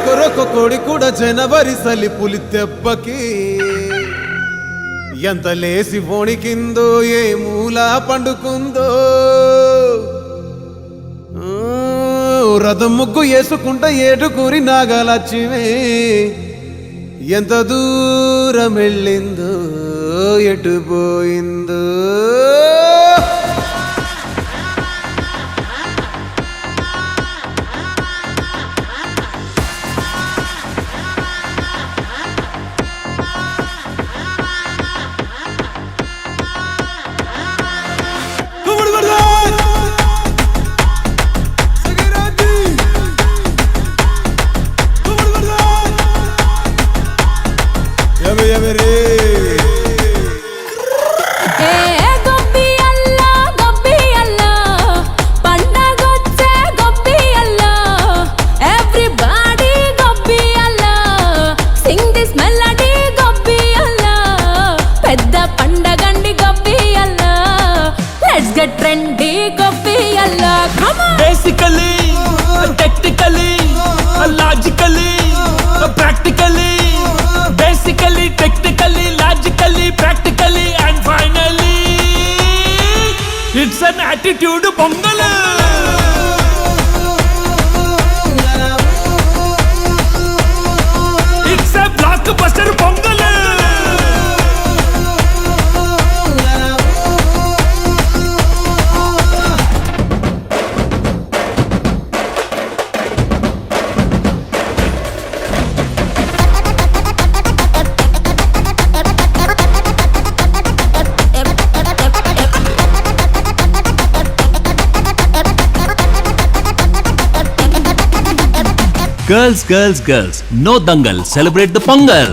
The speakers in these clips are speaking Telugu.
కొరొక కోడి కూడా జనవరి సలి పులి దెబ్బకి ఎంత లేసి వణికిందో ఏ మూల పండుకుందో రథం ముగ్గు వేసుకుంట ఏడుకూరి నాగలక్ష్మి ఎంత దూరం వెళ్ళిందో ఎటు పోయిందో Basically, technically, logically, practically. Basically, technically, logically, practically, and finally, it's an attitude pongal. It's a blockbuster pongal. Girls, girls, girls, no dangal, celebrate the Pongal.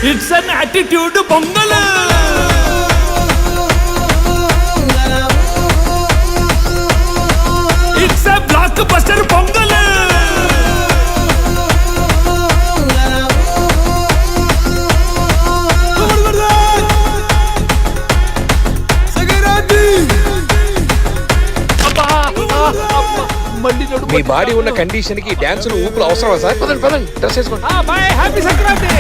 It's an attitude pongal. It's a blockbuster pongal. Me body ఉన్న కండిషన్ కి డాన్సులు ఊపులు అవసరమా సార్? పదండి పదండి డ్రెస్ వేసుకోండి. హ్యాపీ సంక్రాంతి.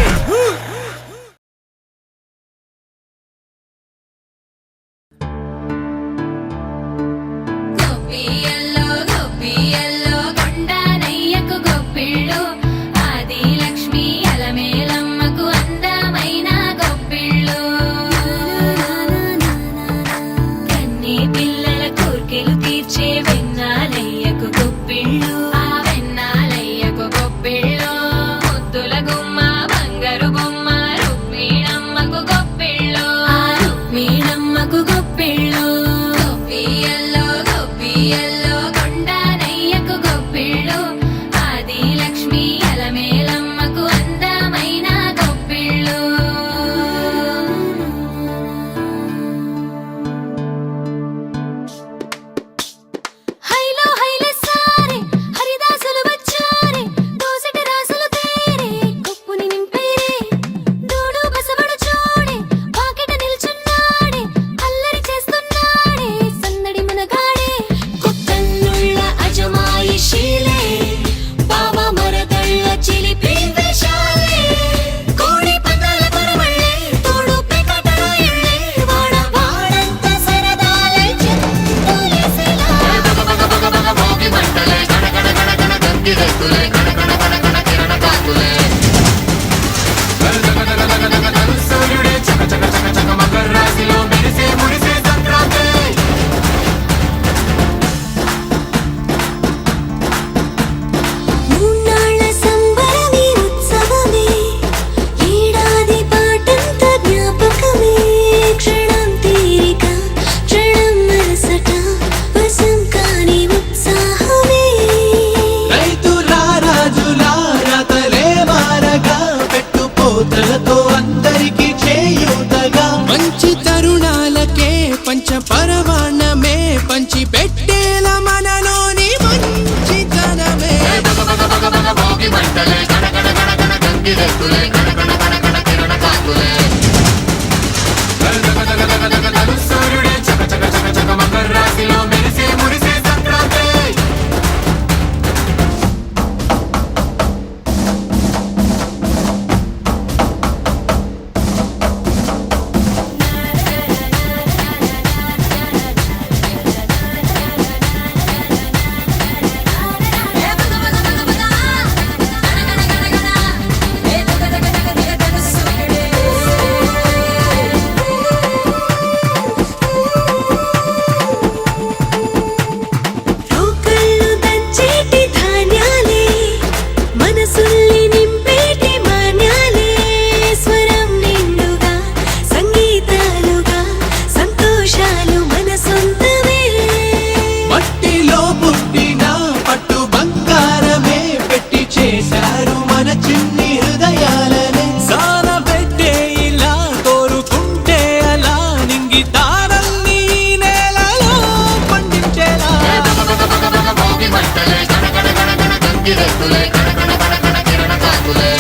మూన్నాళ్ళ సంబరమే రంగులే